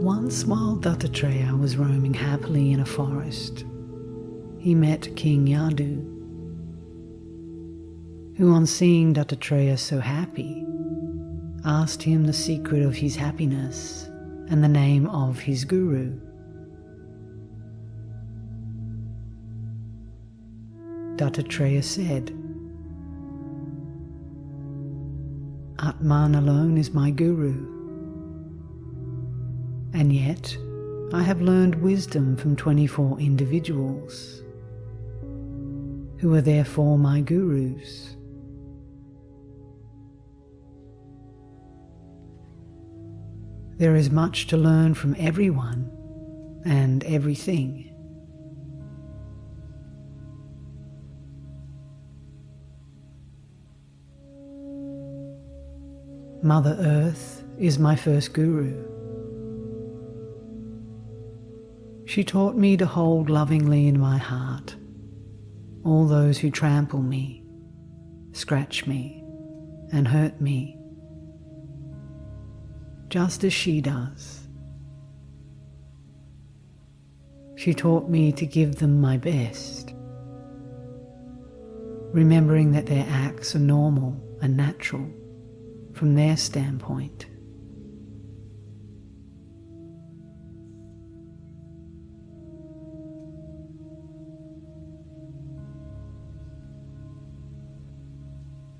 Once while Dattatreya was roaming happily in a forest, he met King Yadu, who on seeing Dattatreya so happy, asked him the secret of his happiness and the name of his guru. Dattatreya said, "Atman alone is my guru, and yet I have learned wisdom from 24 individuals, who are therefore my gurus. There is much to learn from everyone and everything. Mother Earth is my first guru. She taught me to hold lovingly in my heart all those who trample me, scratch me, and hurt me, just as she does. She taught me to give them my best, remembering that their acts are normal and natural from their standpoint.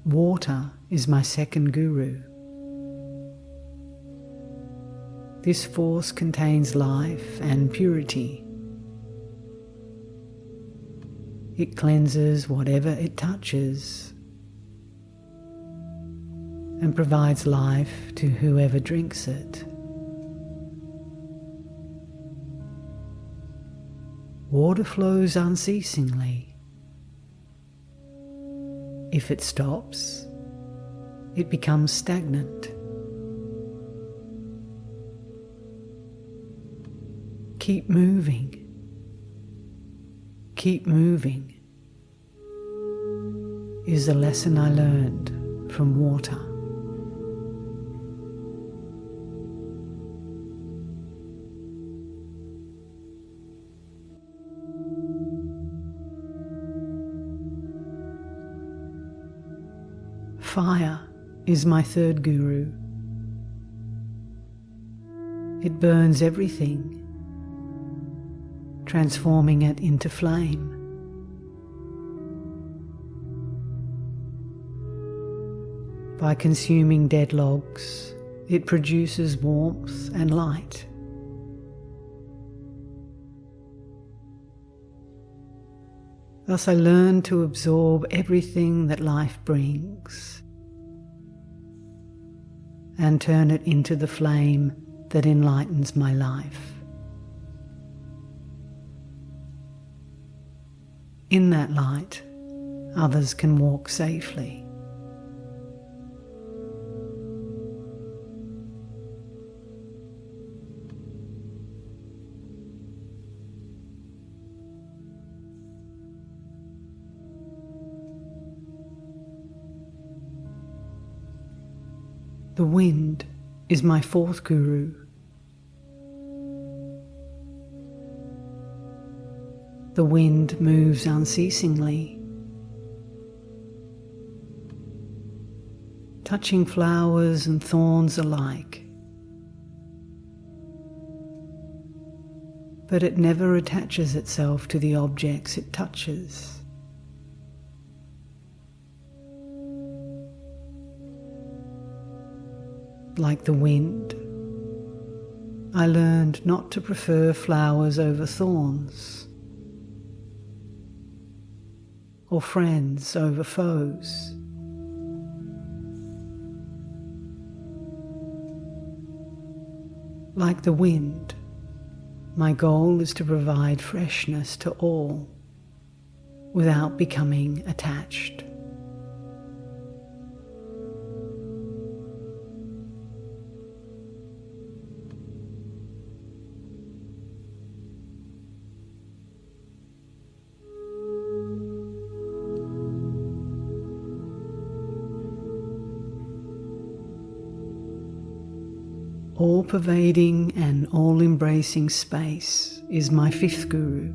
Water is my second guru. This force contains life and purity. It cleanses whatever it touches and provides life to whoever drinks it. Water flows unceasingly. If it stops, it becomes stagnant. Keep moving. Keep moving is the lesson I learned from water. Fire is my third guru. It burns everything, transforming it into flame. By consuming dead logs, it produces warmth and light. Thus I learn to absorb everything that life brings and turn it into the flame that enlightens my life. In that light, others can walk safely. The wind is my fourth guru. The wind moves unceasingly, touching flowers and thorns alike, but it never attaches itself to the objects it touches. Like the wind, I learned not to prefer flowers over thorns, or friends over foes. Like the wind, my goal is to provide freshness to all without becoming attached. all-pervading and all-embracing space is my fifth guru.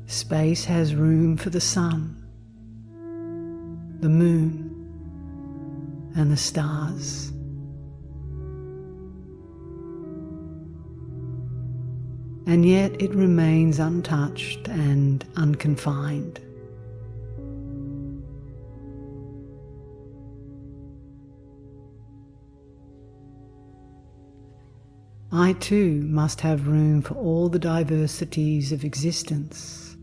Space has room for the sun, the moon, and the stars. And yet it remains untouched and unconfined. I too must have room for all the diversities of existence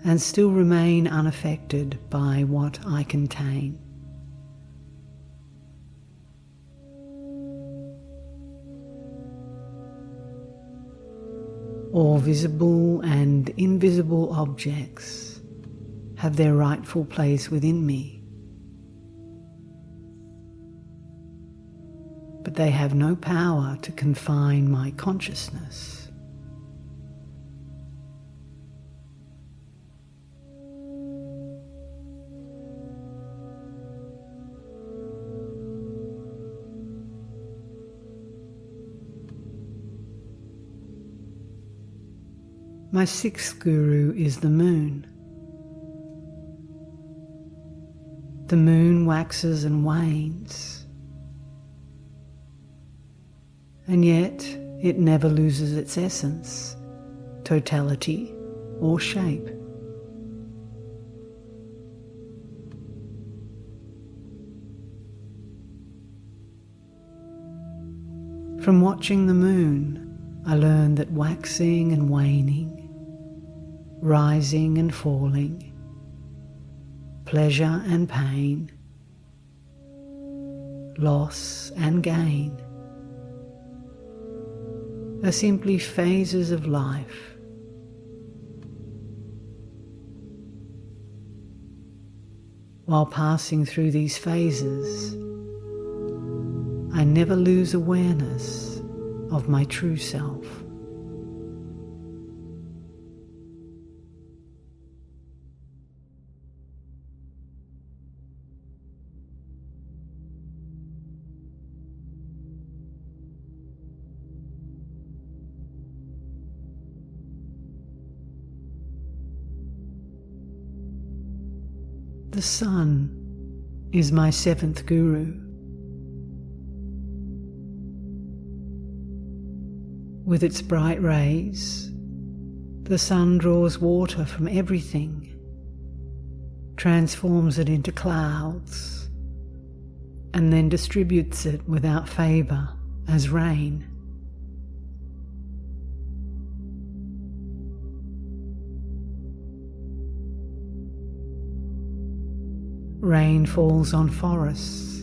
and still remain unaffected by what I contain. All visible and invisible objects have their rightful place within me, but they have no power to confine my consciousness. My sixth guru is the moon. The moon waxes and wanes, and yet it never loses its essence, totality, or shape. From watching the moon, I learned that waxing and waning, rising and falling, pleasure and pain, loss and gain are simply phases of life. While passing through these phases, I never lose awareness of my true self. The sun is my seventh guru. With its bright rays, the sun draws water from everything, transforms it into clouds, and then distributes it without favour as rain. Rain falls on forests,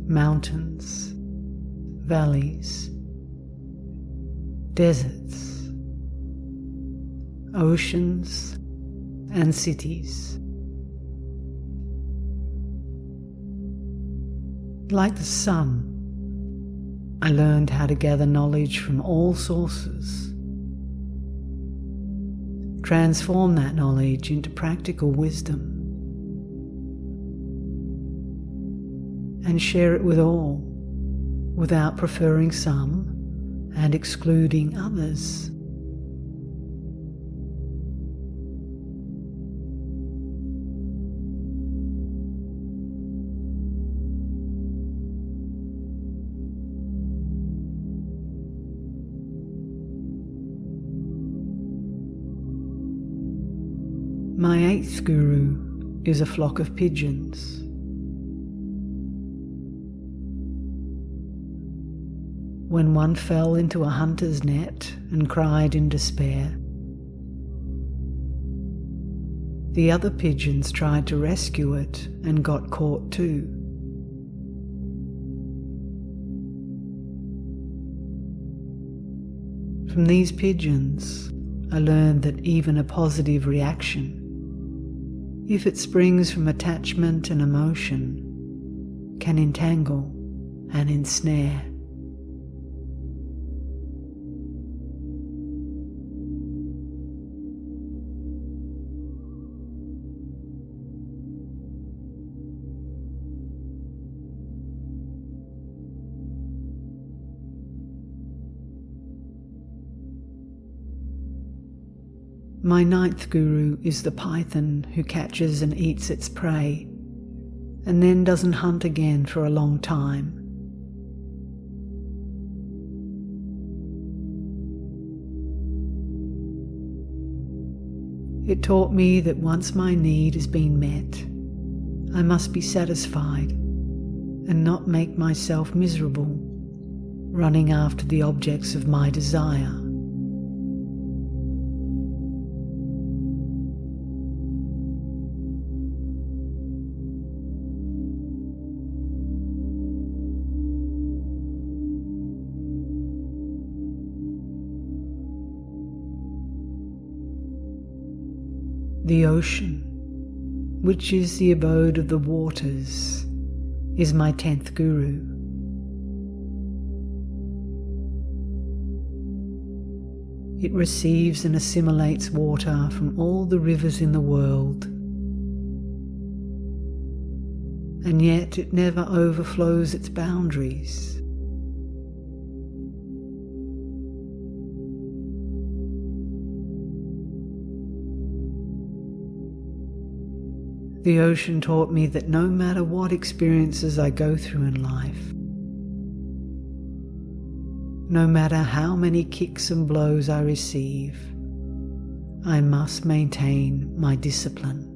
mountains, valleys, deserts, oceans, and cities. Like the sun, I learned how to gather knowledge from all sources, transform that knowledge into practical wisdom, and share it with all, without preferring some and excluding others. My eighth guru is a flock of pigeons. When one fell into a hunter's net and cried in despair, the other pigeons tried to rescue it and got caught too. From these pigeons, I learned that even a positive reaction, if it springs from attachment and emotion, can entangle and ensnare. My ninth guru is the python who catches and eats its prey, and then doesn't hunt again for a long time. It taught me that once my need has been met, I must be satisfied and not make myself miserable, running after the objects of my desire. The ocean, which is the abode of the waters, is my 10th guru. It receives and assimilates water from all the rivers in the world, and yet it never overflows its boundaries. The ocean taught me that no matter what experiences I go through in life, no matter how many kicks and blows I receive, I must maintain my discipline.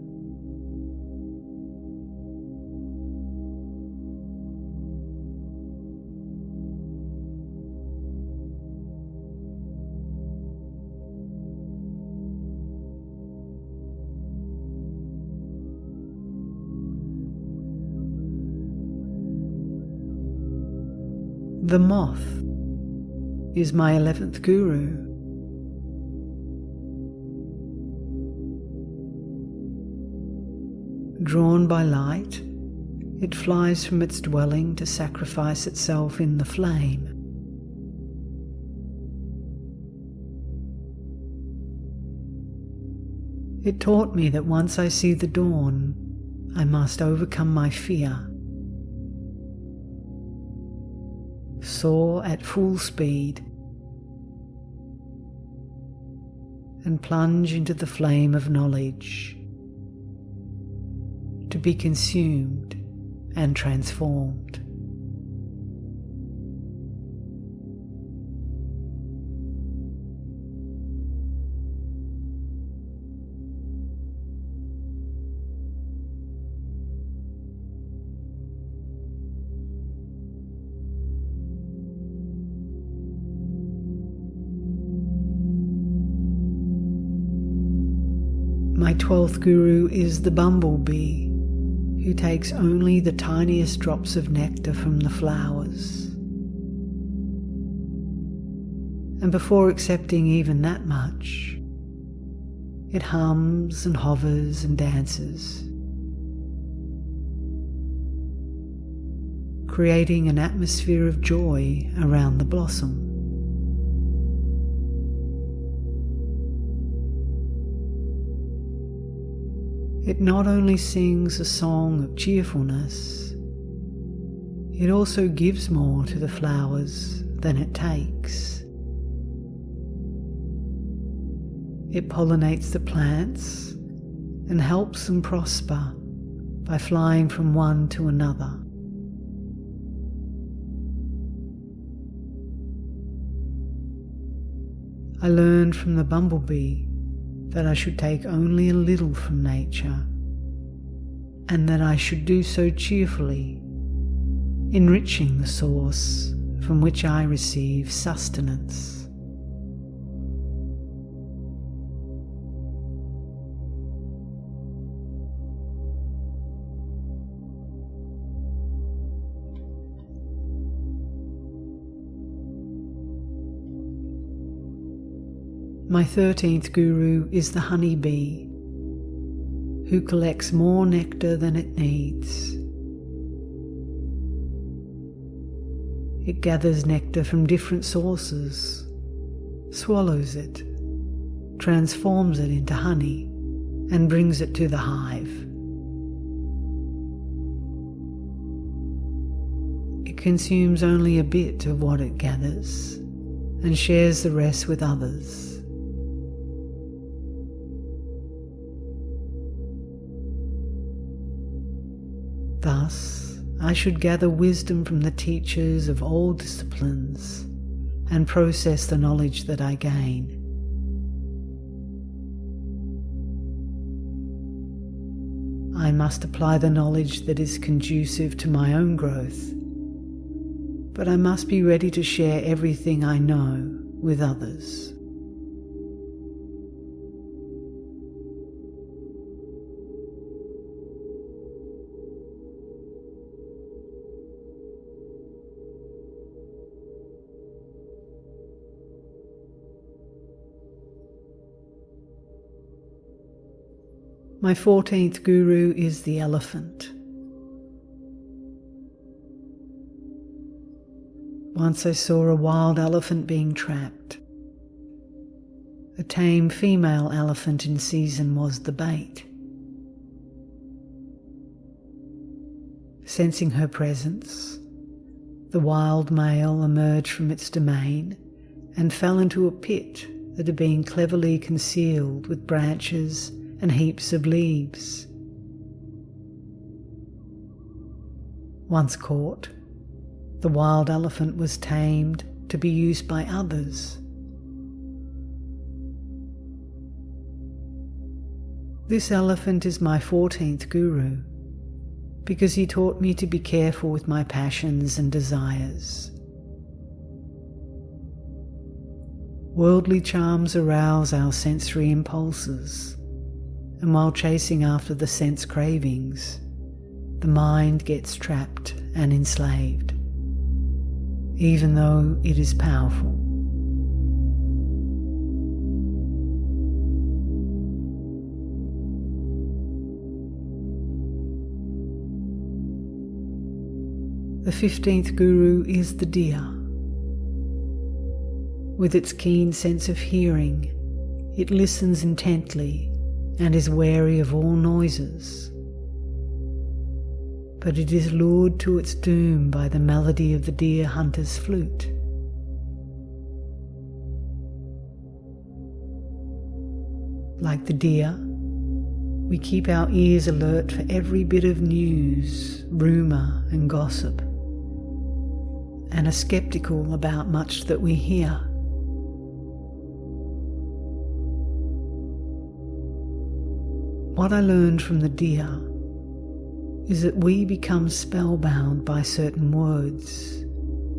The moth is my 11th guru. Drawn by light, it flies from its dwelling to sacrifice itself in the flame. It taught me that once I see the dawn, I must overcome my fear, soar at full speed, and plunge into the flame of knowledge, to be consumed and transformed. My 12th guru is the bumblebee, who takes only the tiniest drops of nectar from the flowers. And before accepting even that much, it hums and hovers and dances, creating an atmosphere of joy around the blossom. It not only sings a song of cheerfulness, it also gives more to the flowers than it takes. It pollinates the plants and helps them prosper by flying from one to another. I learned from the bumblebee that I should take only a little from nature, and that I should do so cheerfully, enriching the source from which I receive sustenance. My 13th guru is the honeybee, who collects more nectar than it needs. It gathers nectar from different sources, swallows it, transforms it into honey, and brings it to the hive. It consumes only a bit of what it gathers and shares the rest with others. Thus, I should gather wisdom from the teachers of all disciplines and process the knowledge that I gain. I must apply the knowledge that is conducive to my own growth, but I must be ready to share everything I know with others. My 14th guru is the elephant. Once I saw a wild elephant being trapped. A tame female elephant in season was the bait. Sensing her presence, the wild male emerged from its domain and fell into a pit that had been cleverly concealed with branches and heaps of leaves. Once caught, the wild elephant was tamed to be used by others. This elephant is my 14th guru because he taught me to be careful with my passions and desires. Worldly charms arouse our sensory impulses, and while chasing after the sense cravings, the mind gets trapped and enslaved, even though it is powerful. The 15th guru is the deer. With its keen sense of hearing, it listens intently and is wary of all noises. But it is lured to its doom by the melody of the deer hunter's flute. Like the deer, we keep our ears alert for every bit of news, rumour and gossip, and are sceptical about much that we hear. What I learned from the deer is that we become spellbound by certain words,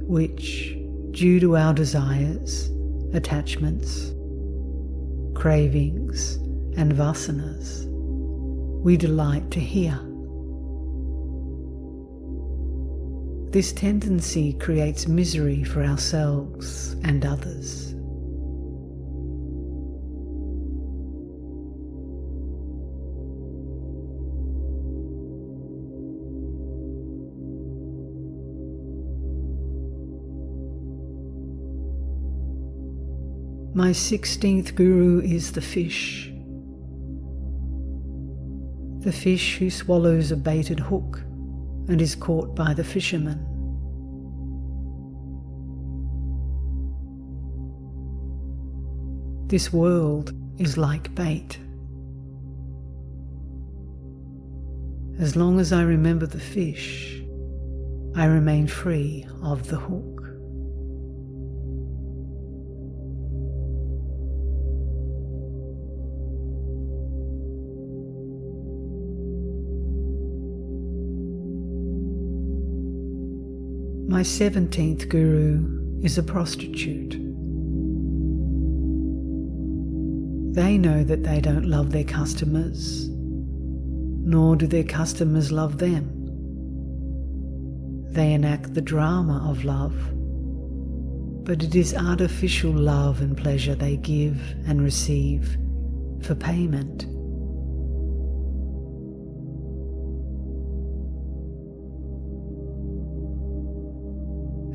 which, due to our desires, attachments, cravings, and vasanas, we delight to hear. This tendency creates misery for ourselves and others. My 16th guru is the fish. The fish who swallows a baited hook and is caught by the fisherman. This world is like bait. As long as I remember the fish, I remain free of the hook. My 17th guru is a prostitute. They know that they don't love their customers, nor do their customers love them. They enact the drama of love, but it is artificial love and pleasure they give and receive for payment.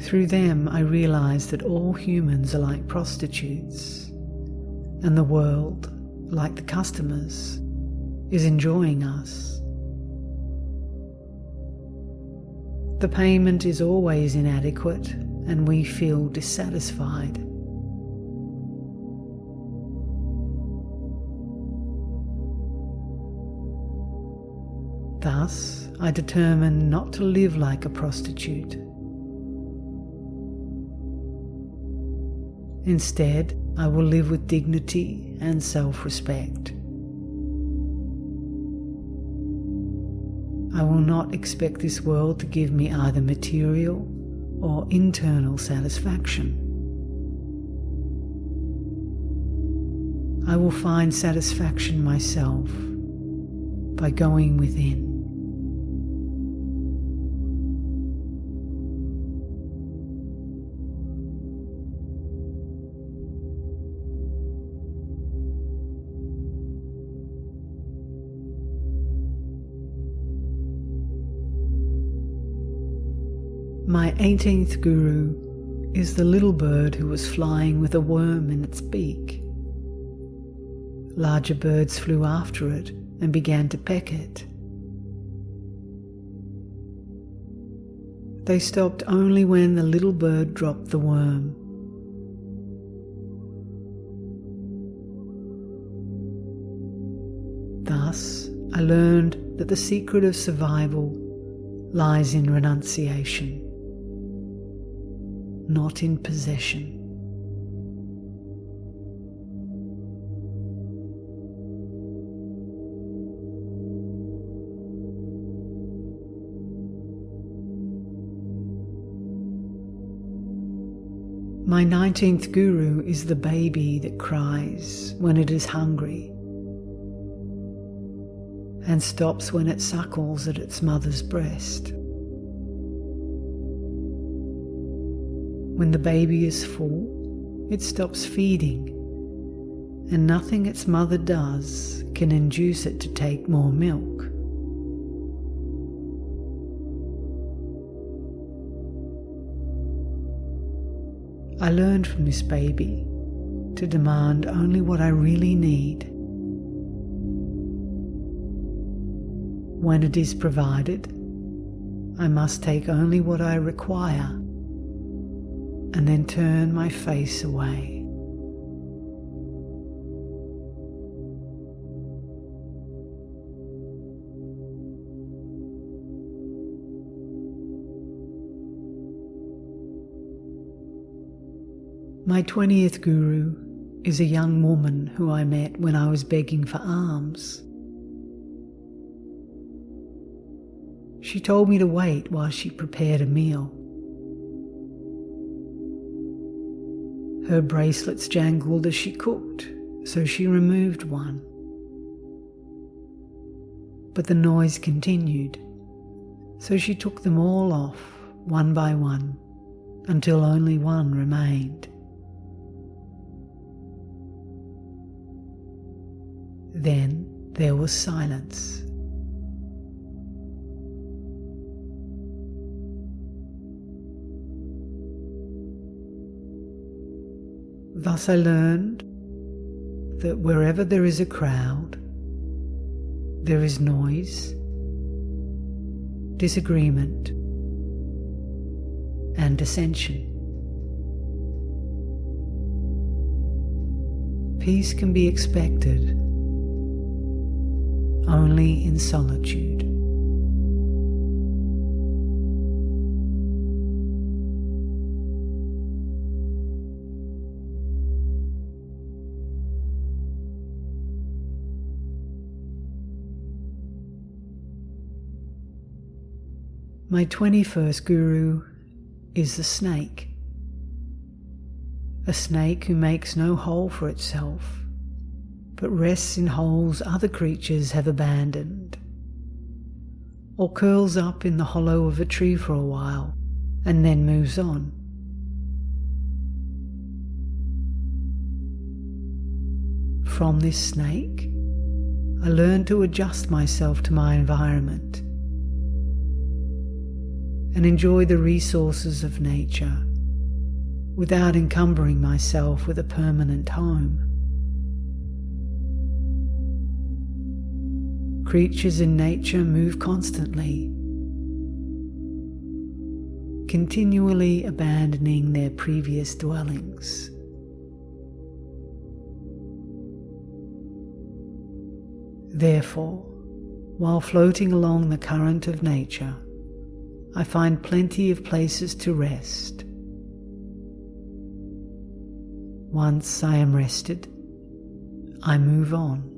Through them I realize that all humans are like prostitutes, and the world, like the customers, is enjoying us. The payment is always inadequate, and we feel dissatisfied. Thus, I determine not to live like a prostitute. Instead, I will live with dignity and self-respect. I will not expect this world to give me either material or internal satisfaction. I will find satisfaction myself by going within. My 18th guru is the little bird who was flying with a worm in its beak. Larger birds flew after it and began to peck it. They stopped only when the little bird dropped the worm. Thus, I learned that the secret of survival lies in renunciation, not in possession. My 19th guru is the baby that cries when it is hungry and stops when it suckles at its mother's breast. When the baby is full, it stops feeding, and nothing its mother does can induce it to take more milk. I learned from this baby to demand only what I really need. When it is provided, I must take only what I require and then turn my face away. My 20th guru is a young woman who I met when I was begging for alms. She told me to wait while she prepared a meal. Her bracelets jangled as she cooked, so she removed one. But the noise continued, so she took them all off, one by one, until only one remained. Then there was silence. Thus I learned that wherever there is a crowd, there is noise, disagreement, and dissension. Peace can be expected only in solitude. My 21st guru is the snake. A snake who makes no hole for itself, but rests in holes other creatures have abandoned, or curls up in the hollow of a tree for a while and then moves on. From this snake, I learned to adjust myself to my environment and enjoy the resources of nature without encumbering myself with a permanent home. Creatures in nature move constantly, continually abandoning their previous dwellings. Therefore, While floating along the current of nature, I find plenty of places to rest. Once I am rested, I move on.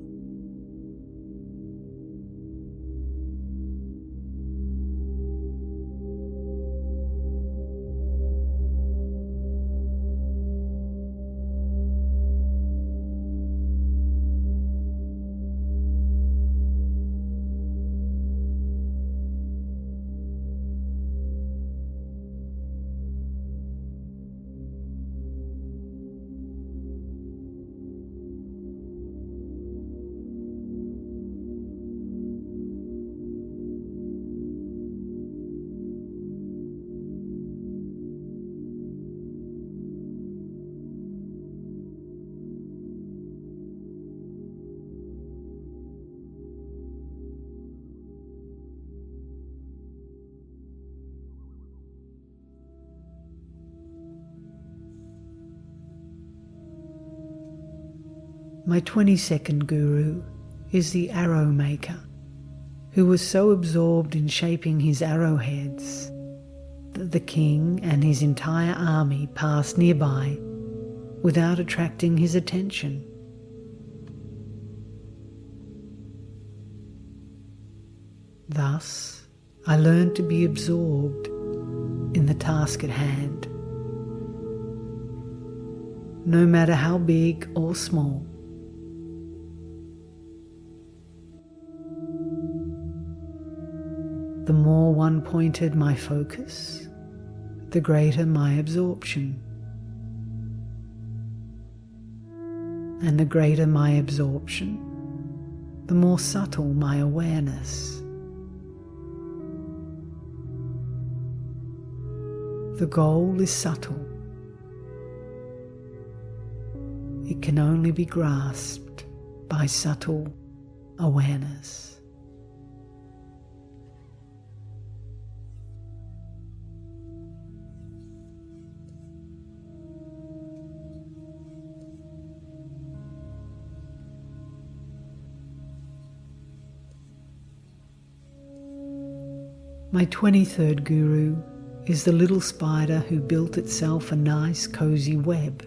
My 22nd guru is the arrow maker, who was so absorbed in shaping his arrowheads that the king and his entire army passed nearby without attracting his attention. Thus, I learned to be absorbed in the task at hand, no matter how big or small. The more one-pointed my focus, the greater my absorption. And the greater my absorption, the more subtle my awareness. The goal is subtle. It can only be grasped by subtle awareness. My 23rd guru is the little spider who built itself a nice cozy web.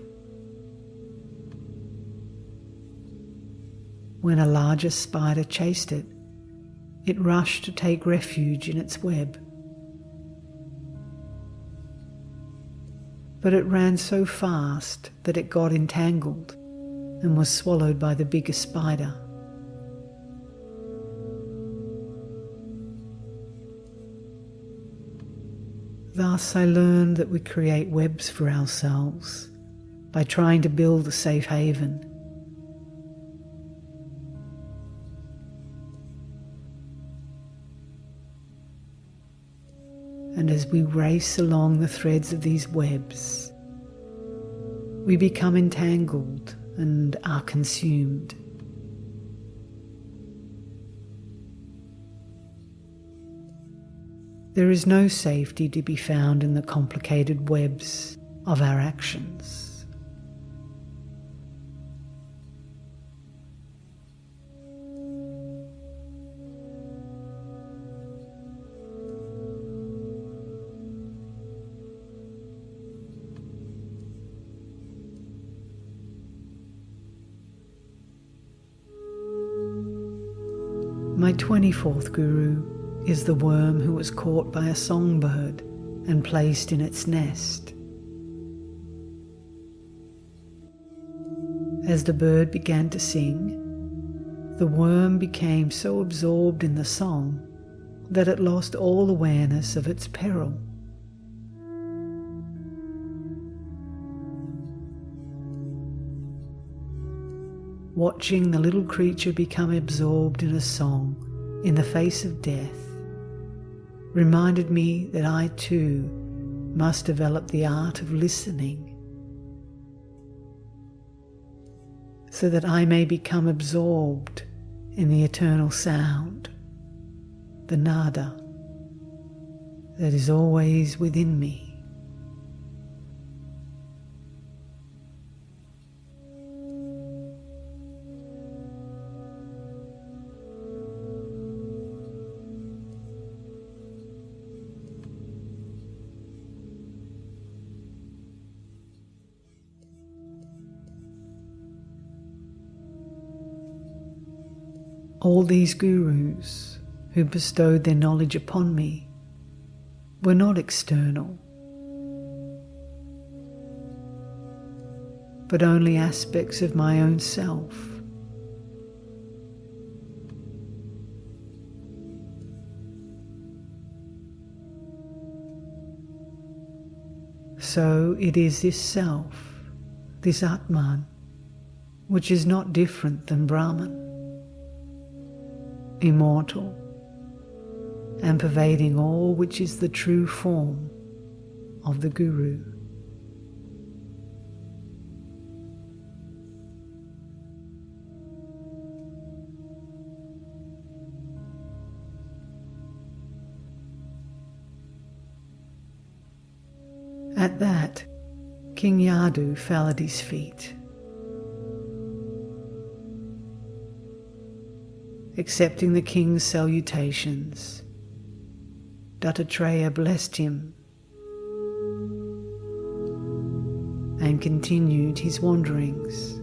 When a larger spider chased it, it rushed to take refuge in its web. But it ran so fast that it got entangled and was swallowed by the bigger spider. Thus I learned that we create webs for ourselves by trying to build a safe haven. And as we race along the threads of these webs, we become entangled and are consumed. There is no safety to be found in the complicated webs of our actions. My 24th guru is the worm who was caught by a songbird and placed in its nest. As the bird began to sing, the worm became so absorbed in the song that it lost all awareness of its peril. Watching the little creature become absorbed in a song in the face of death reminded me that I too must develop the art of listening, so that I may become absorbed in the eternal sound, the nada that is always within me. All these gurus who bestowed their knowledge upon me were not external, but only aspects of my own self. So it is this self, this Atman, which is not different than Brahman, immortal, and pervading all, which is the true form of the Guru. At that, King Yadu fell at his feet. Accepting the king's salutations, Dattatreya blessed him and continued his wanderings.